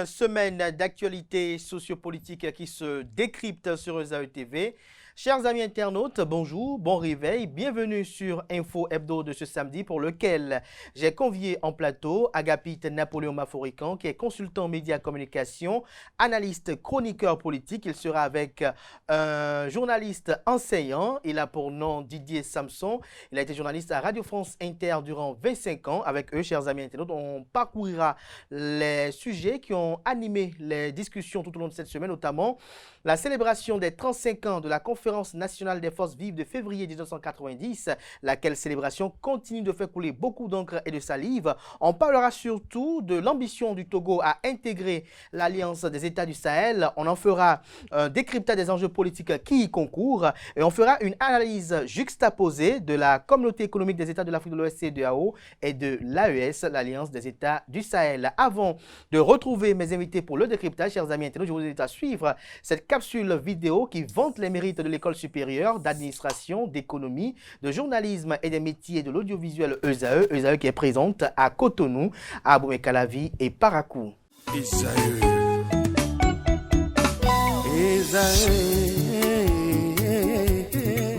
une semaine d'actualité sociopolitique qui se décrypte sur ESAE TV. Chers amis internautes, bonjour, bon réveil, bienvenue sur Info Hebdo de ce samedi pour lequel j'ai convié en plateau Agapite Napoléon Maforican qui est consultant médias communication, analyste, chroniqueur politique. Il sera avec un journaliste enseignant, il a pour nom Didier Samson, il a été journaliste à Radio France Inter durant 25 ans. Avec eux, chers amis internautes, on parcourira les sujets qui ont animé les discussions tout au long de cette semaine, notamment la célébration des 35 ans de la Conférence nationale des forces vives de février 1990, laquelle célébration continue de faire couler beaucoup d'encre et de salive. On parlera surtout de l'ambition du Togo à intégrer l'Alliance des États du Sahel. On en fera un décryptage des enjeux politiques qui y concourent et on fera une analyse juxtaposée de la Communauté économique des États de l'Afrique de l'Ouest CEDEAO et de l'AES, l'Alliance des États du Sahel. Avant de retrouver mes invités pour le décryptage, chers amis internautes, je vous invite à suivre cette capsule vidéo qui vante les mérites de l'École supérieure d'administration, d'économie, de journalisme et des métiers de l'audiovisuel ESAE. ESAE qui est présente à Cotonou, à Abomey-Calavi et Parakou.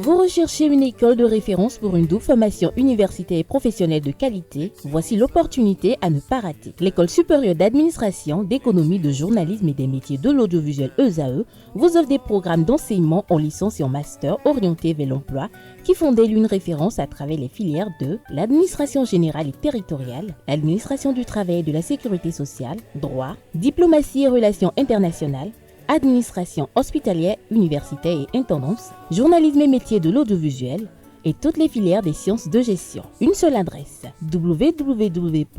Vous recherchez une école de référence pour une double formation universitaire et professionnelle de qualité? Voici l'opportunité à ne pas rater. L'École supérieure d'administration, d'économie, de journalisme et des métiers de l'audiovisuel ESAE vous offre des programmes d'enseignement en licence et en master orientés vers l'emploi qui font d'elle une référence à travers les filières de l'administration générale et territoriale, l'administration du travail et de la sécurité sociale, droit, diplomatie et relations internationales, administration hospitalière, universitaire et intendance, journalisme et métiers de l'audiovisuel et toutes les filières des sciences de gestion. Une seule adresse, www.esae.bj.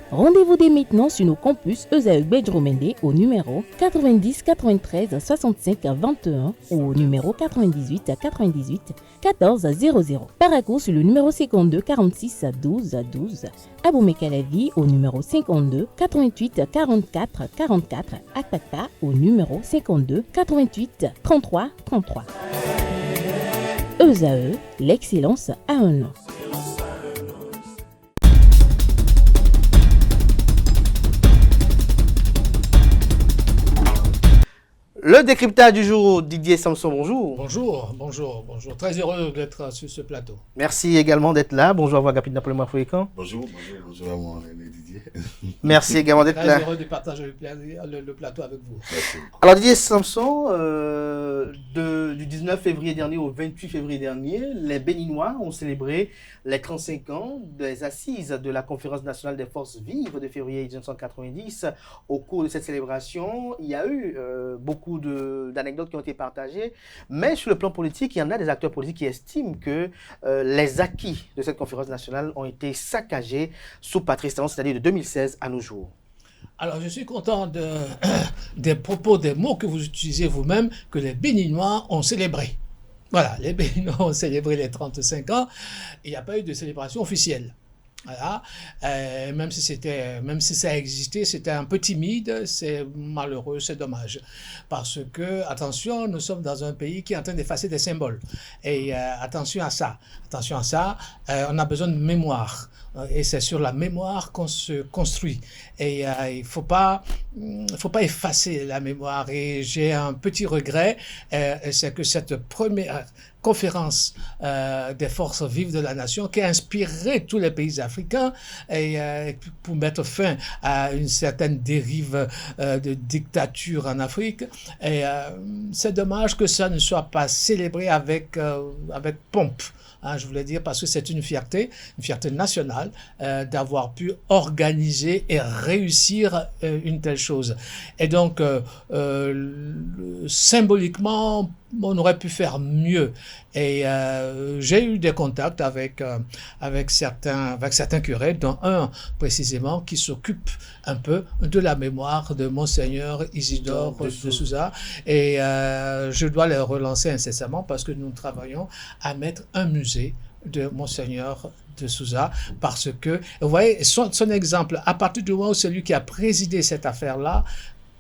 Rendez-vous dès maintenant sur nos campus ESAE Bedjromende au numéro 90 93 65 21 ou au numéro 98 98 14 00. Parakou sur le numéro 52 46 12 12. Abomey-Calavi au numéro 52 88 44 44. Akpaka au numéro 52 88 33 33. ESAE, l'excellence à un nom. Le décryptage du jour, Didier Samson, bonjour. Bonjour. Très heureux d'être sur ce plateau. Merci également d'être là. Bonjour à vous, Agapite Napoléon Maforican. Bonjour à mon aîné Didier. Merci également d'être là. Très heureux de partager le plateau avec vous. Merci. Alors Didier Samson, du 19 février dernier au 28 février dernier, les Béninois ont célébré les 35 ans des assises de la Conférence nationale des forces vives de février 1990. Au cours de cette célébration, il y a eu beaucoup d'anecdotes qui ont été partagées, mais sur le plan politique, il y en a des acteurs politiques qui estiment que les acquis de cette conférence nationale ont été saccagés sous Patrice Talon, c'est-à-dire de 2016 à nos jours. Alors, je suis content des propos, des mots que vous utilisez vous-même, que les Béninois ont célébré. Voilà, les Béninois ont célébré les 35 ans. Il n'y a pas eu de célébration officielle. Voilà. Même si ça a existé, c'était un peu timide, c'est malheureux, c'est dommage. Parce que, attention, nous sommes dans un pays qui est en train d'effacer des symboles. Et attention à ça, on a besoin de mémoire. Et c'est sur la mémoire qu'on se construit. Et il faut pas effacer la mémoire. Et j'ai un petit regret, c'est que cette première conférence des forces vives de la nation qui a inspiré tous les pays africains et pour mettre fin à une certaine dérive de dictature en Afrique. Et c'est dommage que ça ne soit pas célébré avec pompe. Je voulais dire parce que c'est une fierté nationale d'avoir pu organiser et réussir une telle chose. Et donc, symboliquement, on aurait pu faire mieux. Et j'ai eu des contacts avec certains curés, dont un précisément qui s'occupe un peu de la mémoire de Monseigneur Isidore de Souza. Et je dois les relancer incessamment parce que nous travaillons à mettre un musée de Monseigneur de Souza, parce que, vous voyez, son exemple, à partir du moment où celui qui a présidé cette affaire-là,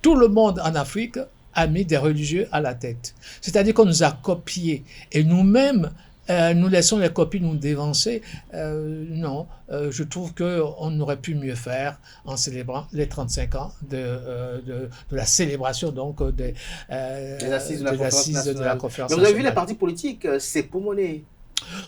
tout le monde en Afrique a mis des religieux à la tête. C'est-à-dire qu'on nous a copiés. Et nous-mêmes, nous laissons les copines nous dévancer. Non, je trouve qu'on aurait pu mieux faire en célébrant les 35 ans de la célébration donc des assises de la conférence nationale. conférence Mais vous avez vu nationale. les partis politiques, c'est pour monnaie.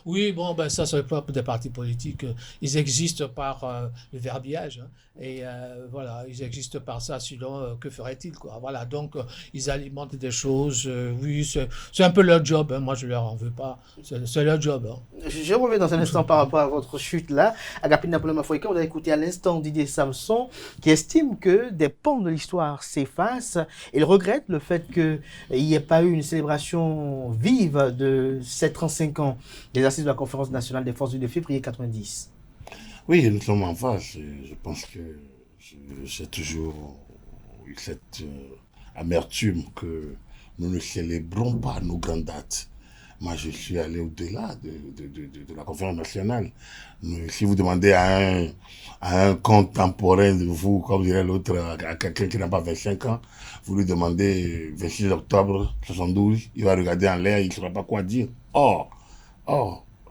Oui, bon, ben ça, c'est pas des partis politiques. Ils existent par le verbiage. Hein, et voilà, ils existent par ça. Sinon, que feraient-ils, quoi? Voilà, donc, ils alimentent des choses. Oui, c'est un peu leur job. Hein, moi, je leur en veux pas. C'est leur job. Hein. Je reviens dans un instant par rapport à votre chute là. Agapine Napoléon Mafoïka, vous avez écouté à l'instant Didier Samson qui estime que des pans de l'histoire s'effacent. Il regrette le fait qu'il n'y ait pas eu une célébration vive de ces 35 ans des assises de la Conférence nationale des forces de février 90. Oui, nous sommes en phase. Je pense que j'ai toujours eu cette amertume que nous ne célébrons pas nos grandes dates. Moi, je suis allé au-delà de la conférence nationale. Si vous demandez à un contemporain de vous, comme dirait l'autre, à quelqu'un qui n'a pas 25 ans, vous lui demandez 26 octobre 72, il va regarder en l'air, il ne saura pas quoi dire. Or,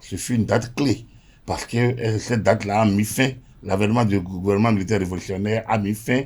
ce fut une date clé, parce que cette date-là a mis fin, l'avènement du gouvernement militaire révolutionnaire a mis fin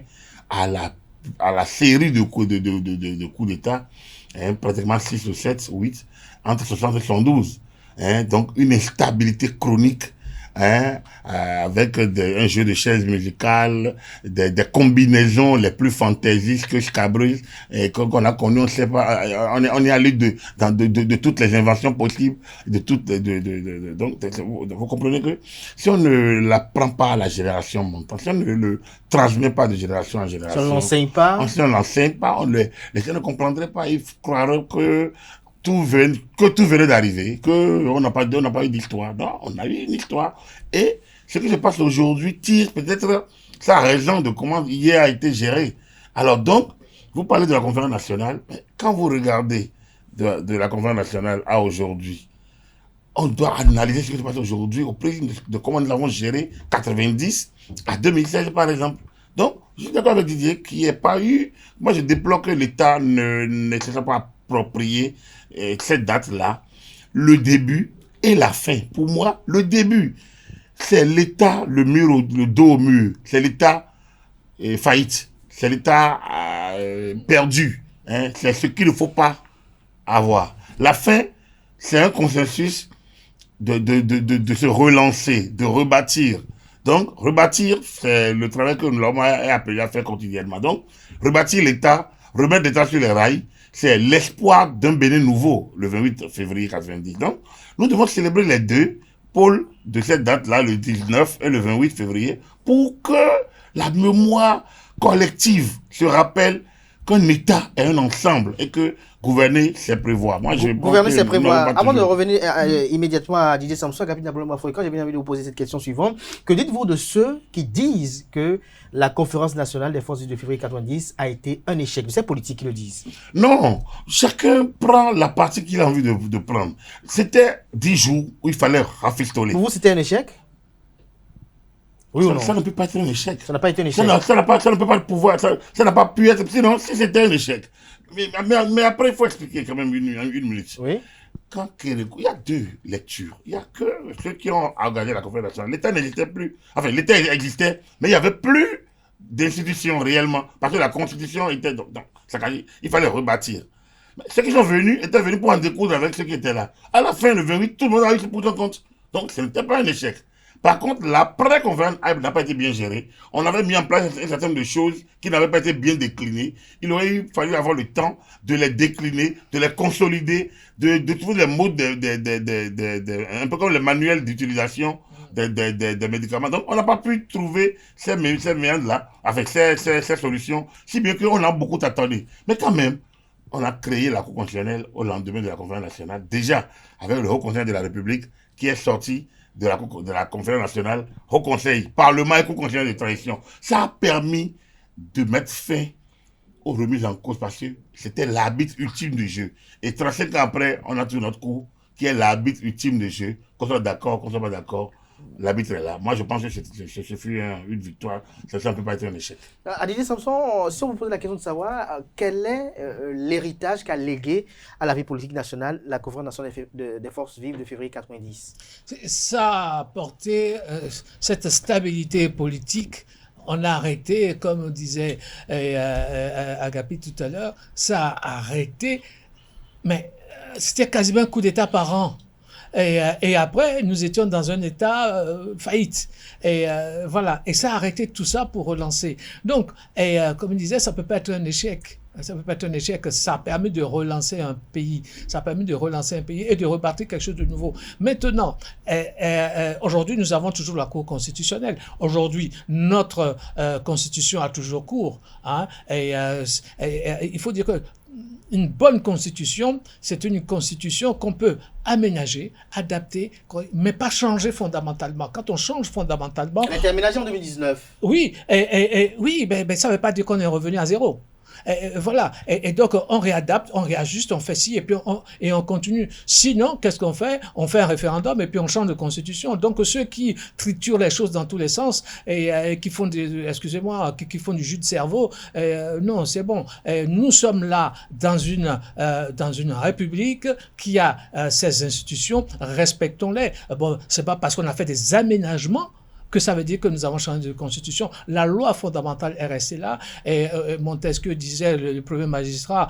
à la série de coups d'État, hein, pratiquement 6 ou 7 ou 8, entre 60 et 72. Hein, donc une instabilité chronique, hein, avec un jeu de chaises musicales, des combinaisons les plus fantaisistes que scabreuses, et qu'on a connu, on sait pas, on est allé de toutes les inventions possibles, donc vous comprenez que si on ne l'apprend pas à la génération montante, si on ne le transmet pas de génération en génération, Si on ne l'enseigne pas, si on ne l'enseigne pas, les gens ne comprendraient pas, ils croiraient que tout venait d'arriver, on n'a pas eu d'histoire. Non, on a eu une histoire. Et ce qui se passe aujourd'hui tire peut-être sa raison de comment hier a été géré. Alors donc, vous parlez de la conférence nationale, mais quand vous regardez de la conférence nationale à aujourd'hui, on doit analyser ce qui se passe aujourd'hui au prisme de comment nous avons géré 90 à 2016 par exemple. Donc, je suis d'accord avec Didier qu'il n'y ait pas eu... Moi, je déplore que l'État ne se soit pas approprié cette date-là, le début et la fin. Pour moi, le début, c'est l'État, le dos au mur. C'est l'État faillite. C'est l'État perdu. Hein. C'est ce qu'il ne faut pas avoir. La fin, c'est un consensus de se relancer, de rebâtir. Donc, rebâtir, c'est le travail que l'homme est appelé à faire quotidiennement. Donc, rebâtir l'État, remettre l'État sur les rails, c'est l'espoir d'un Bénin nouveau, le 28 février 90. Donc, nous devons célébrer les deux pôles de cette date-là, le 19 et le 28 février, pour que la mémoire collective se rappelle qu'un État est un ensemble et que gouverner, c'est prévoir. Moi, gouverner, c'est prévoir. Avant de revenir immédiatement à Didier Samson, capitaine Napoléon Mafoïka, j'ai bien envie de vous poser cette question suivante. Que dites-vous de ceux qui disent que la conférence nationale des forces de février 90 a été un échec? C'est politiques qui le disent. Non, chacun prend la partie qu'il a envie de prendre. C'était 10 jours où il fallait rafistoler. Pour vous, c'était un échec? Oui ou non? Ça ne peut pas être un échec. Ça n'a pas été un échec. Ça ne peut pas pouvoir, ça n'a pas pu être. Sinon, si c'était un échec. Mais après, il faut expliquer quand même une minute. Oui. Quand Kérékou, il y a deux lectures. Il y a que ceux qui ont engagé la conférence nationale. L'État n'existait plus. Enfin, l'État existait, mais il n'y avait plus d'institutions réellement. Parce que la Constitution était dans il fallait rebâtir. Mais ceux qui sont venus étaient venus pour en découdre avec ceux qui étaient là. À la fin, le 28, tout le monde a eu pour son compte. Donc, ce n'était pas un échec. Par contre, l'après-conférence n'a pas été bien gérée. On avait mis en place un certain nombre de choses qui n'avaient pas été bien déclinées. Il aurait fallu avoir le temps de les décliner, de les consolider, de trouver les mots, un peu comme les manuels d'utilisation des médicaments. Donc, on n'a pas pu trouver ces moyens-là, avec ces solutions, si bien qu'on a beaucoup attendu. Mais quand même, on a créé la Cour constitutionnelle au lendemain de la conférence nationale, déjà avec le Haut Conseil de la République, qui est sorti de la conférence nationale, Haut Conseil, Parlement et Cour constitutionnelle de transition. Ça a permis de mettre fin aux remises en cause parce que c'était l'arbitre ultime du jeu. Et 35 ans après, on a toujours notre cours qui est l'arbitre ultime du jeu, qu'on soit d'accord, qu'on soit pas d'accord. l'arbitre est là. Moi, je pense que ce fut une victoire. Ça ne peut pas être un échec. Didier Samson, si on vous pose la question de savoir quel est l'héritage qu'a légué à la vie politique nationale la Conférence nationale des forces vives de février 90? Ça a apporté cette stabilité politique. On a arrêté, comme disait Agapi tout à l'heure, ça a arrêté, mais c'était quasiment un coup d'État par an. Et après, nous étions dans un état faillite. Voilà. Et ça a arrêté tout ça pour relancer. Donc, comme je disais, ça peut pas être un échec. Ça peut pas être un échec. Ça a permis de relancer un pays. Ça a permis de relancer un pays et de repartir quelque chose de nouveau. Maintenant, aujourd'hui, nous avons toujours la Cour constitutionnelle. Aujourd'hui, notre constitution a toujours cours. Hein, il faut dire que une bonne constitution, c'est une constitution qu'on peut aménager, adapter, mais pas changer fondamentalement. Quand on change fondamentalement... Elle a été aménagée en 2019. Oui, oui, mais ça ne veut pas dire qu'on est revenu à zéro. Voilà. Et donc, on réadapte, on réajuste, on fait ci, et puis on continue. Sinon, qu'est-ce qu'on fait? On fait un référendum et puis on change de constitution. Donc, ceux qui triturent les choses dans tous les sens et qui font qui font du jus de cerveau, non, c'est bon. Nous sommes là dans une république qui a ses institutions, respectons-les. Bon, c'est pas parce qu'on a fait des aménagements que ça veut dire que nous avons changé de constitution. La loi fondamentale est restée là. Et Montesquieu disait, le premier magistrat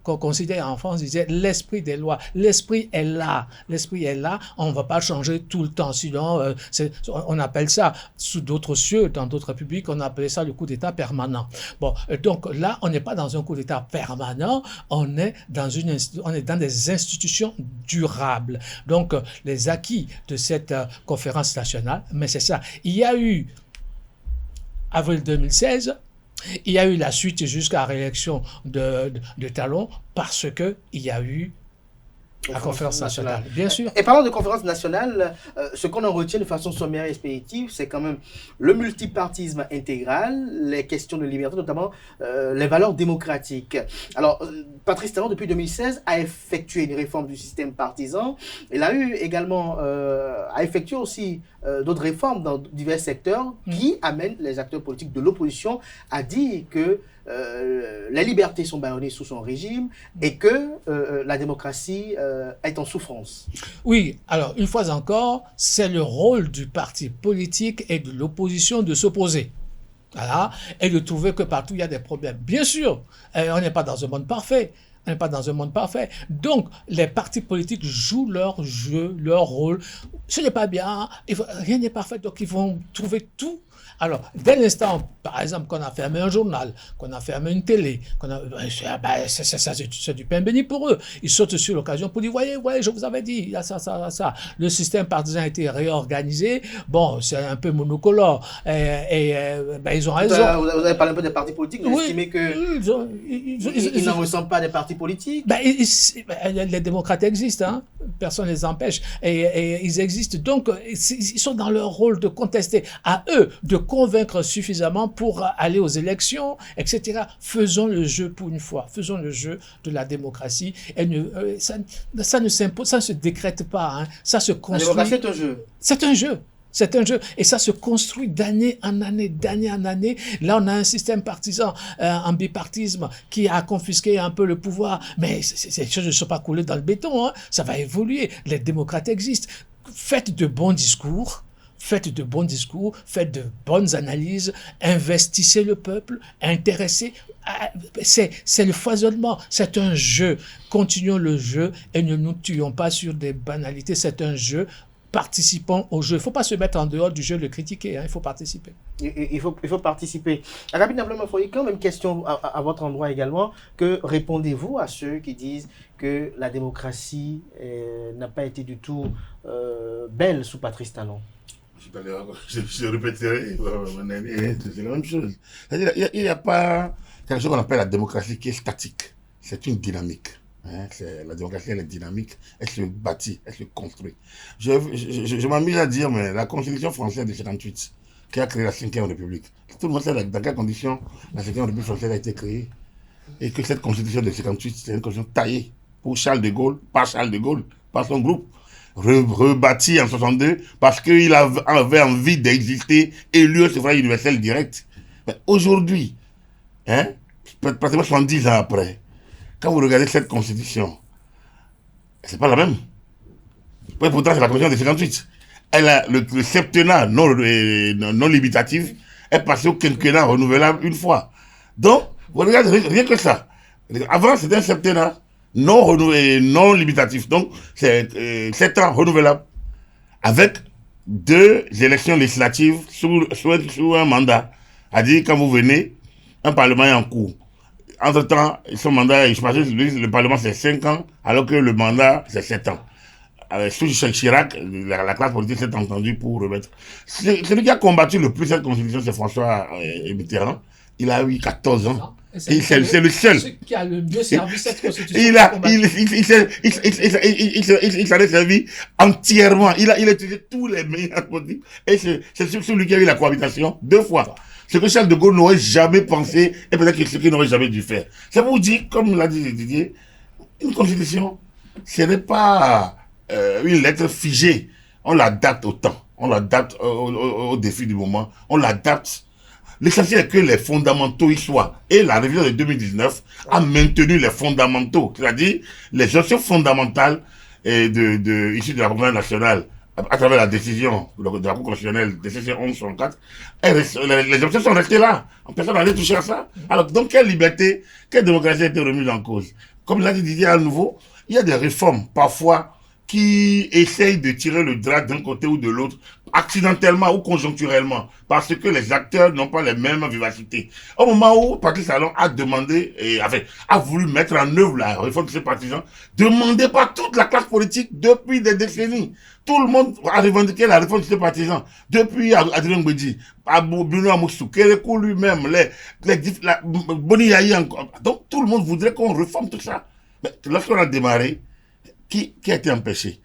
qu'on considère en France, disait l'esprit des lois. L'esprit est là. L'esprit est là. On ne va pas changer tout le temps. Sinon, on appelle ça, sous d'autres cieux, dans d'autres républiques, on appelait ça le coup d'État permanent. Bon, donc là, on n'est pas dans un coup d'État permanent. On est dans des institutions durables. Donc, les acquis de cette conférence nationale, mais c'est ça. Il y a eu, avril 2016, il y a eu la suite jusqu'à la réélection de Talon parce qu'il y a eu la conférence nationale. Bien sûr. Et parlant de conférence nationale, ce qu'on en retient de façon sommaire et expéditive, c'est quand même le multipartisme intégral, les questions de liberté, notamment les valeurs démocratiques. Alors, Patrice Talon, depuis 2016, a effectué une réforme du système partisan. Il a eu également, a effectué aussi d'autres réformes dans divers secteurs qui amènent les acteurs politiques de l'opposition à dire que les libertés sont bâillonnées sous son régime et que la démocratie est en souffrance. Oui, alors une fois encore, c'est le rôle du parti politique et de l'opposition de s'opposer. Voilà, et de trouver que partout il y a des problèmes. Bien sûr, on n'est pas dans un monde parfait. On n'est pas dans un monde parfait. Donc, les partis politiques jouent leur jeu, leur rôle. Ce n'est pas bien, rien n'est parfait, donc ils vont trouver tout. Alors, dès l'instant, par exemple, qu'on a fermé un journal, qu'on a fermé une télé, c'est du pain béni pour eux. Ils sautent sur l'occasion pour dire, voyez, je vous avais dit, il y a ça. Le système partisan a été réorganisé. Bon, c'est un peu monocolore. Ils ont raison. Vous avez parlé un peu des partis politiques, vous estimez qu'ils n'en ressemblent pas des partis politiques? Les démocrates existent, hein. Personne ne les empêche. Et ils existent. Donc, ils sont dans leur rôle de contester. À eux de convaincre suffisamment pour aller aux élections, etc. Faisons le jeu pour une fois. Faisons le jeu de la démocratie. Ça ne s'impose, ça ne se décrète pas. Hein. Ça se construit. La démocratie est un jeu. C'est un jeu. C'est un jeu. Et ça se construit d'année en année, d'année en année. Là, on a un système partisan, un bipartisme qui a confisqué un peu le pouvoir. Mais ces choses ne sont pas coulées dans le béton. Hein. Ça va évoluer. Les démocrates existent. Faites de bons discours. Faites de bonnes analyses, investissez le peuple, intéressez. C'est le foisonnement, c'est un jeu. Continuons le jeu et ne nous tuons pas sur des banalités. C'est un jeu. Participons au jeu. Il ne faut pas se mettre en dehors du jeu, le critiquer. Hein. Il faut participer. Il faut participer. Rapidement, quand même question à votre endroit également. Que répondez-vous à ceux qui disent que la démocratie n'a pas été du tout belle sous Patrice Talon? Je répéterai, c'est la même chose. C'est-à-dire, il n'y a pas quelque chose qu'on appelle la démocratie qui est statique. C'est une dynamique. Hein, la démocratie, elle est dynamique, elle se bâtit, elle se construit. Je m'amuse à dire, mais la Constitution française de 1958, qui a créé la 5e République, tout le monde sait dans quelles conditions la 5e République française a été créée. Et que cette Constitution de 1958, c'est une constitution taillée pour Charles de Gaulle, par son groupe. rebâti en 62 parce qu'il avait envie d'exister, élu au suffrage universel direct. Mais aujourd'hui, hein, pratiquement 70 ans après, quand vous regardez cette constitution, c'est pas la même. Ouais, pourtant, c'est la constitution de 58. Le septennat non limitatif est passé au quinquennat renouvelable une fois. Donc, vous regardez, rien que ça. Avant, c'était un septennat non limitatif. Donc, c'est 7 ans renouvelable. Avec 2 élections législatives sous un mandat. C'est-à-dire, quand vous venez, un parlement est en cours. Entre-temps, son mandat, je pense que le parlement, c'est 5 ans, alors que le mandat, c'est 7 ans. Sous Chirac, la classe politique s'est entendue pour remettre. Celui qui a combattu le plus cette constitution, c'est François Mitterrand. Il a eu 14 ans. Et c'est le seul. Celui qui a le mieux servi cette constitution. Il s'en est servi entièrement. Il a utilisé tous les meilleurs politiques. Et c'est celui qui a eu la cohabitation 2 fois. Ce que Charles de Gaulle n'aurait jamais pensé, et peut-être que ce qu'il n'aurait jamais dû faire. Ça vous dit, comme l'a dit Didier, une constitution, ce n'est pas une lettre figée. On l'adapte au temps. On l'adapte au défi du moment. On l'adapte. L'essentiel est que les fondamentaux y soient. Et la révision de 2019 a maintenu les fondamentaux, c'est-à-dire les options fondamentales issues de la Convention nationale à travers la décision de la Cour constitutionnelle, décision 1164, les options sont restées là. Personne n'a allé toucher à ça. Alors, donc, quelle liberté, quelle démocratie a été remise en cause? Comme l'a dit Didier à nouveau, il y a des réformes, parfois, qui essayent de tirer le drap d'un côté ou de l'autre, accidentellement ou conjoncturellement, parce que les acteurs n'ont pas les mêmes vivacités. Au moment où Patrice Talon a demandé, a voulu mettre en œuvre la réforme de ses partisans, demandée par toute la classe politique depuis des décennies. Tout le monde a revendiqué la réforme de ses partisans. Depuis Adrien Mbedi, Bruno Amoussou, Kérékou lui-même, Boni Yahi encore. Donc tout le monde voudrait qu'on réforme tout ça. Mais lorsqu'on a démarré, qui a été empêché?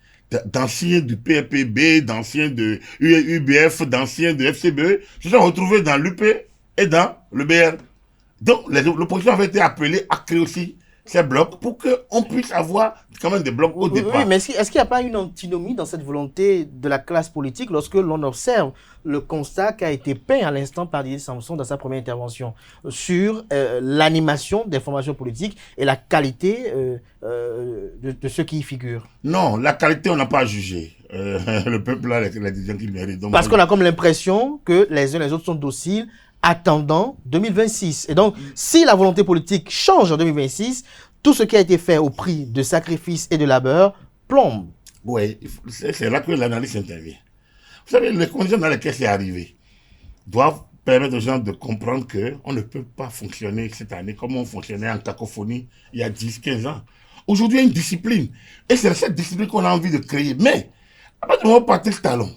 D'anciens du PRPB, d'anciens de UBF, d'anciens de FCBE, se sont retrouvés dans l'UP et dans le BR. Donc, l'opposition avait été appelée à créer aussi ces blocs pour qu'on puisse avoir quand même des blocs au départ. Oui, mais est-ce qu'il n'y a pas une antinomie dans cette volonté de la classe politique lorsque l'on observe le constat qui a été peint à l'instant par Didier Samson dans sa première intervention sur l'animation des formations politiques et la qualité de ceux qui y figurent? Non, la qualité, on n'a pas à juger. Le peuple a la décision qu'il mérite. Donc, parce qu'on a comme l'impression que les uns et les autres sont dociles attendant 2026. Et donc, si la volonté politique change en 2026, tout ce qui a été fait au prix de sacrifices et de labeur plombe. Oui, c'est là que l'analyse intervient. Vous savez, les conditions dans lesquelles c'est arrivé doivent permettre aux gens de comprendre qu'on ne peut pas fonctionner cette année comme on fonctionnait en cacophonie il y a 10-15 ans. Aujourd'hui, il y a une discipline. Et c'est cette discipline qu'on a envie de créer. Mais, à partir du moment où Patrice Talon,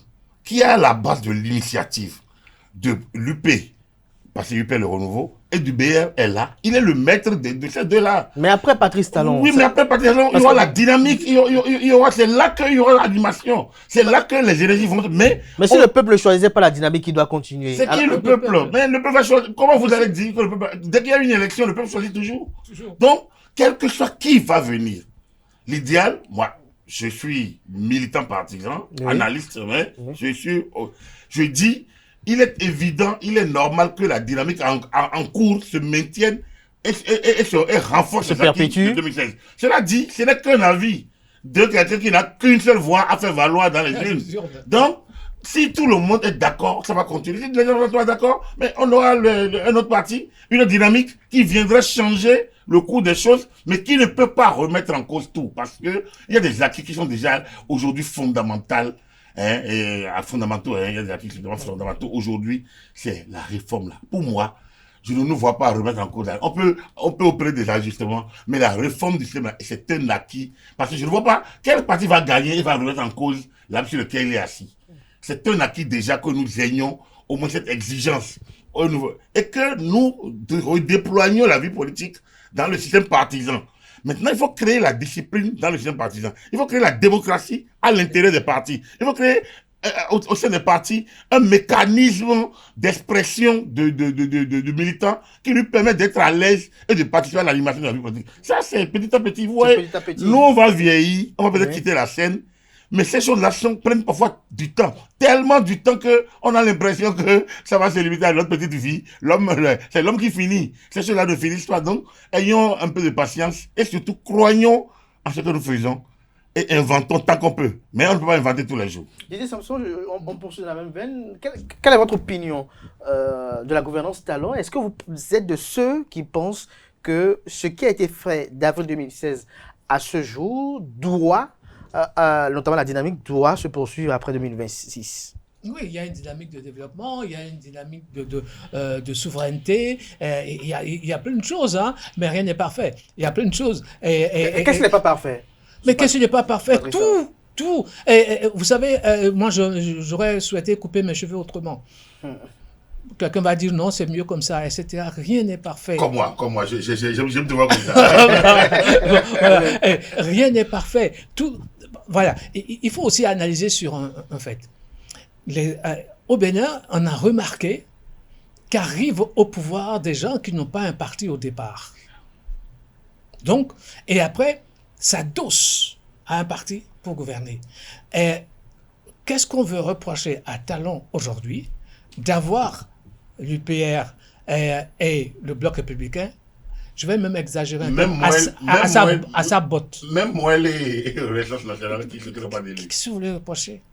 qui est à la base de l'initiative de l'UP, parce que l'UP le renouveau, et du BR est là, il est le maître de ces deux-là. Mais après Patrice Talon... Oui, mais après Patrice Talon, il y aura la dynamique, c'est là qu'il y aura l'animation. C'est là que les énergies vont... Mais si le peuple ne choisissait pas la dynamique, il doit continuer. C'est qui le peuple? Mais le peuple va choisir. Comment vous allez dire que le peuple... Dès qu'il y a une élection, le peuple choisit toujours. Donc, quel que soit qui va venir, l'idéal, moi, je suis militant partisan, analyste, je dis, il est évident, il est normal que la dynamique en cours se maintienne et renforce se perpétue. 2016. Cela dit, ce n'est qu'un avis de quelqu'un qui n'a qu'une seule voix à faire valoir dans les urnes. Donc, si tout le monde est d'accord, ça va continuer. Si les gens sont pas d'accord, mais on aura un autre parti, une autre dynamique qui viendra changer le cours des choses, mais qui ne peut pas remettre en cause tout. Parce que il y a des acquis qui sont déjà aujourd'hui fondamentaux. Il y a des acquis fondamentaux. Aujourd'hui, c'est la réforme là. Pour moi, je ne nous vois pas remettre en cause. On peut opérer des ajustements, mais la réforme du système, c'est un acquis. Parce que je ne vois pas quel parti va gagner et va remettre en cause là sur lequel il est assis. C'est un acquis déjà que nous ayons au moins cette exigence. Et que nous déployions la vie politique dans le système partisan. Maintenant, il faut créer la discipline dans le système partisan. Il faut créer la démocratie à l'intérieur des partis. Il faut créer au sein des partis un mécanisme d'expression de militants qui lui permet d'être à l'aise et de participer à l'animation de la vie politique. Ça, c'est petit à petit. Vous voyez, nous, on va vieillir, on va peut-être quitter la scène, Mais ces choses-là prennent parfois du temps. Tellement du temps qu'on a l'impression que ça va se limiter à notre petite vie. C'est l'homme qui finit. Ces choses-là ne finissent pas. Donc, ayons un peu de patience et surtout croyons en ce que nous faisons et inventons tant qu'on peut. Mais on ne peut pas inventer tous les jours. Didier Samson, on poursuit dans la même veine. Quelle est votre opinion de la gouvernance Talon? Est-ce que vous êtes de ceux qui pensent que ce qui a été fait d'avril 2016 à ce jour doit, notamment la dynamique, doit se poursuivre après 2026? Oui, il y a une dynamique de développement, il y a une dynamique de souveraineté, il y a plein de choses, hein, mais rien n'est parfait. Il y a plein de choses. Qu'est-ce qui n'est pas parfait? Mais qu'est-ce qui n'est pas parfait? Tout. Vous savez, moi, j'aurais souhaité couper mes cheveux autrement. Quelqu'un va dire non, c'est mieux comme ça, etc. Rien n'est parfait. Comme moi, j'aime te voir comme ça. Voilà. Rien n'est parfait. Tout, voilà. Il faut aussi analyser sur un fait. Au Bénin, on a remarqué qu'arrivent au pouvoir des gens qui n'ont pas un parti au départ. Donc, et après, s'adossent à un parti pour gouverner. Et qu'est-ce qu'on veut reprocher à Talon aujourd'hui? D'avoir l'UPR et le Bloc républicain, je vais même exagérer un peu, à sa botte. Même moi, les ressources nationales qui ne sont pas d'élus. Qu'est-ce que vous voulez reprocher?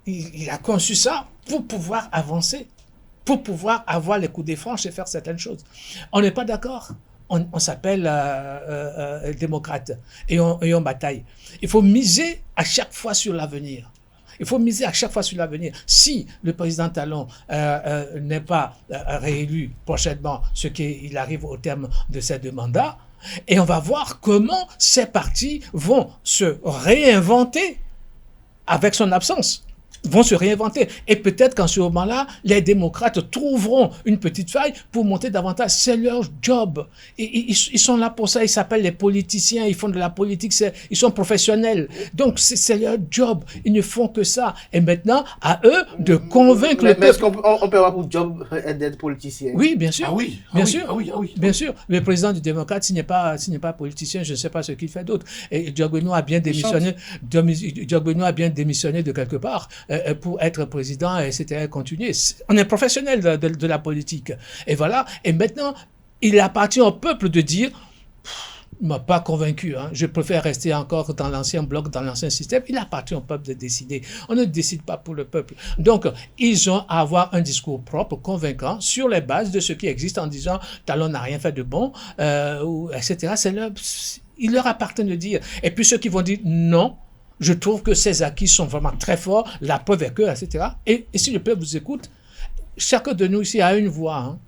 Il a conçu ça pour pouvoir avancer, pour pouvoir avoir les coups des franches et faire certaines choses. On n'est pas d'accord. On s'appelle démocrate et on bataille. Il faut miser à chaque fois sur l'avenir. Il faut miser à chaque fois sur l'avenir. Si le président Talon n'est pas réélu prochainement, ce qu'il arrive au terme de ces deux mandats, et on va voir comment ces partis vont se réinventer avec son absence. Vont se réinventer. Et peut-être qu'en ce moment-là, les démocrates trouveront une petite faille pour monter davantage. C'est leur job. Ils sont là pour ça. Ils s'appellent les politiciens. Ils font de la politique. Ils sont professionnels. Donc, c'est leur job. Ils ne font que ça. Et maintenant, à eux de convaincre le peuple. Mais est-ce qu'on peut avoir pour job d'être politicien? Oui, bien sûr. Ah oui. Bien sûr. Bien sûr. Le président du démocrate, s'il n'est pas politicien, je ne sais pas ce qu'il fait d'autre. Et Diogbenou a bien démissionné. Diogbenou a bien démissionné de quelque part. Pour être président, etc., continuer. On est professionnel de la politique. Et voilà. Et maintenant, il appartient au peuple de dire, il ne m'a pas convaincu, hein. Je préfère rester encore dans l'ancien bloc, dans l'ancien système. Il appartient au peuple de décider. On ne décide pas pour le peuple. Donc, ils ont à avoir un discours propre, convaincant, sur les bases de ce qui existe en disant, Talon n'a rien fait de bon, etc. Il leur appartient de dire. Et puis ceux qui vont dire non, je trouve que ces acquis sont vraiment très forts, la preuve est que, etc. Et si le peuple vous écoute, chacun de nous ici a une voix. Hein.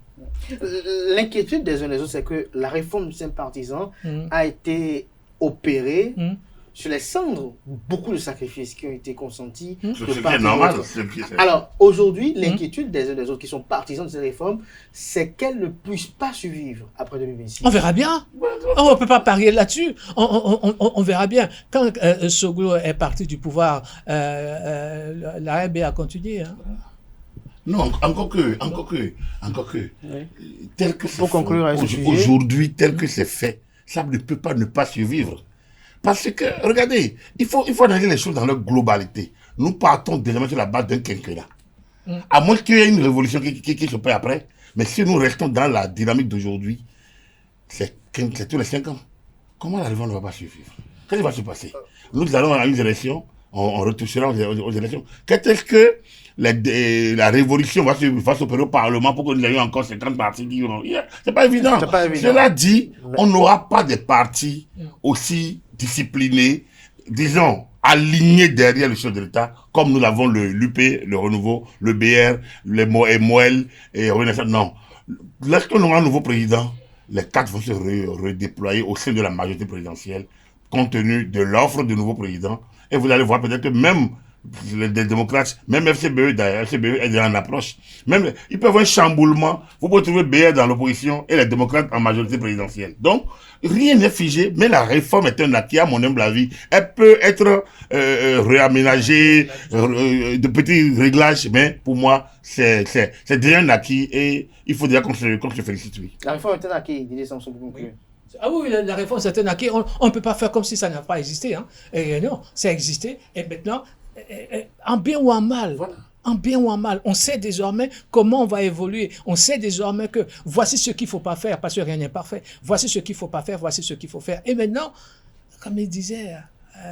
L'inquiétude des uns des autres, c'est que la réforme du système partisan a été opérée sur les cendres. Beaucoup de sacrifices qui ont été consentis. C'est ce qui est normal. Alors, aujourd'hui, l'inquiétude des uns des autres qui sont partisans de ces réformes, c'est qu'elles ne puissent pas survivre après 2026. On verra bien. On ne peut pas parier là-dessus. On verra bien. Quand Soglo est parti du pouvoir, la RB a continué. Hein. Non, encore que. Oui. Tel que Pour conclure avec ce sujet. Aujourd'hui, tel que c'est fait, ça ne peut pas ne pas survivre. Parce que, regardez, il faut analyser les choses dans leur globalité. Nous partons désormais sur la base d'un quinquennat. À moins qu'il y ait une révolution qui se paie après, mais si nous restons dans la dynamique d'aujourd'hui, c'est tous les 5 ans. Comment la réforme ne va pas survivre? Qu'est-ce qui va se passer? Nous allons à une élection, on retouchera aux élections. Qu'est-ce que la révolution va s'opérer au Parlement pour que nous ayons encore 50 partis qui vont... C'est pas évident. Cela dit, on n'aura pas de partis aussi disciplinés, disons, alignés derrière le chef de l'État, comme nous avons l'UP, le Renouveau, le BR, les MOEL et Renaissance. Non. Lorsqu'on aura un nouveau président, les 4 vont se redéployer au sein de la majorité présidentielle, compte tenu de l'offre de nouveau président. Et vous allez voir peut-être que même les démocrates, même FCBE d'ailleurs, FCBE est en approche. Même, ils peuvent avoir un chamboulement. Vous pouvez trouver BR dans l'opposition et les démocrates en majorité présidentielle. Donc, rien n'est figé, mais la réforme est un acquis, à mon humble avis. Elle peut être réaménagée, de petits réglages, mais pour moi, c'est déjà un acquis et il faut déjà qu'on se félicite. Oui. La réforme est un acquis, Didier Samson, pour conclure. Ah oui, la réforme certaine acquis, on ne peut pas faire comme si ça n'a pas existé. Hein. Et non, ça a existé. Et maintenant, en bien ou en mal, Voilà. en bien ou en mal, on sait désormais comment on va évoluer. On sait désormais que voici ce qu'il ne faut pas faire, parce que rien n'est parfait. Voici ce qu'il ne faut pas faire, voici ce qu'il faut faire. Et maintenant, comme il disait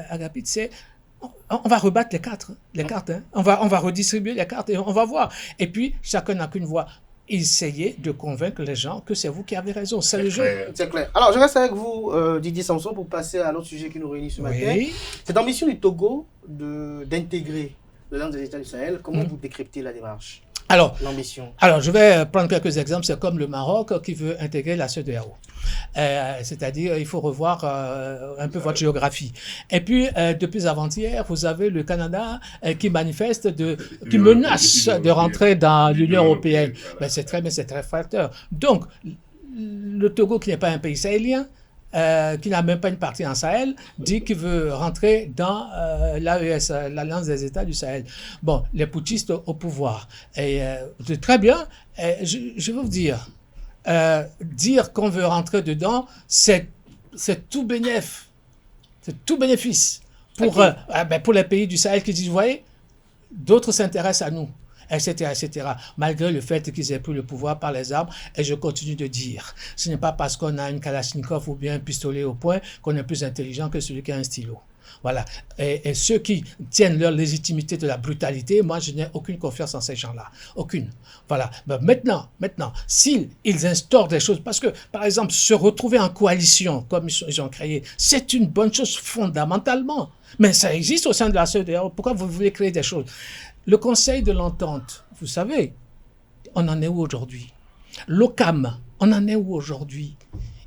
Agapit, c'est on va rebattre les cartes. Hein. On va redistribuer les cartes et on va voir. Et puis, chacun n'a qu'une voix. Essayez de convaincre les gens que c'est vous qui avez raison. C'est le jeu. C'est clair. Alors, je reste avec vous, Didier Samson, pour passer à l'autre sujet qui nous réunit ce matin. Oui. Cette ambition du Togo d'intégrer le land des États du Sahel, comment vous décryptez la démarche, Alors, l'ambition? je vais prendre quelques exemples. C'est comme le Maroc qui veut intégrer la CEDEAO. C'est-à-dire, il faut revoir un peu votre géographie. Et puis, depuis avant-hier, vous avez le Canada qui manifeste, qui menace de rentrer dans l'Union européenne. Ben, c'est très bien, c'est très facteur. Donc, le Togo, qui n'est pas un pays sahélien, qui n'a même pas une partie en Sahel, dit qu'il veut rentrer dans l'AES, l'Alliance des États du Sahel. Bon, les putschistes au pouvoir. Et c'est très bien. Je veux vous dire qu'on veut rentrer dedans, c'est tout bénéf. C'est tout bénéfice pour les pays du Sahel qui disent, vous voyez, d'autres s'intéressent à nous, etc., etc., malgré le fait qu'ils aient pris le pouvoir par les armes. Et je continue de dire, ce n'est pas parce qu'on a une Kalachnikov ou bien un pistolet au poing qu'on est plus intelligent que celui qui a un stylo. Voilà. Et ceux qui tiennent leur légitimité de la brutalité, moi, je n'ai aucune confiance en ces gens-là. Aucune. Voilà. Ben maintenant, s'ils instaurent des choses, parce que, par exemple, se retrouver en coalition, comme ils ont créé, c'est une bonne chose fondamentalement. Mais ça existe au sein de la CEDEAO. Pourquoi vous voulez créer des choses? Le Conseil de l'Entente, vous savez, on en est où aujourd'hui? L'OCAM, on en est où aujourd'hui?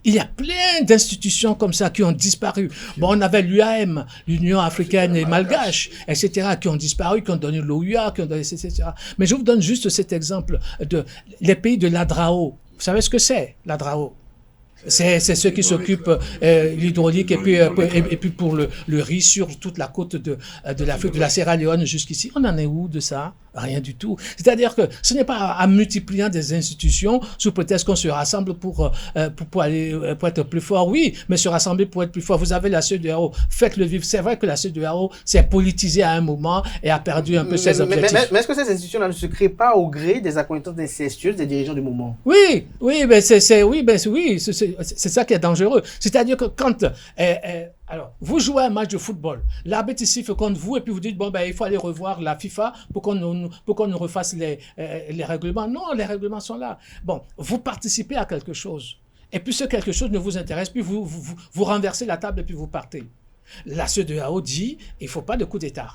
Il y a plein d'institutions comme ça qui ont disparu. Bon, on avait l'UAM, l'Union africaine et malgache, etc., qui ont disparu, qui ont donné l'OUA, qui ont donné, etc. Mais je vous donne juste cet exemple de les pays de l'ADRAO. Vous savez ce que c'est, l'ADRAO? C'est ceux qui s'occupent de l'hydraulique et puis pour le riz sur toute la côte de l'Afrique, de la Sierra Leone jusqu'ici. On en est où de ça? Rien du tout. C'est-à-dire que ce n'est pas en multipliant des institutions sous prétexte qu'on se rassemble pour être plus fort. Oui, mais se rassembler pour être plus fort. Vous avez la CEDEAO, faites-le vivre. C'est vrai que la CEDEAO s'est politisée à un moment et a perdu un peu ses objectifs. Mais est-ce que ces institutions-là ne se créent pas au gré des accointances incestueuses des dirigeants du moment? Oui, mais c'est ça qui est dangereux. C'est-à-dire que quand alors, vous jouez un match de football, l'arbitre ici fait contre vous et puis vous dites, bon, ben, il faut aller revoir la FIFA pour qu'on nous refasse les règlements. Non, les règlements sont là. Bon, vous participez à quelque chose. Et puis ce quelque chose ne vous intéresse plus, vous renversez la table et puis vous partez. La CEDEAO dit, il ne faut pas de coup d'État.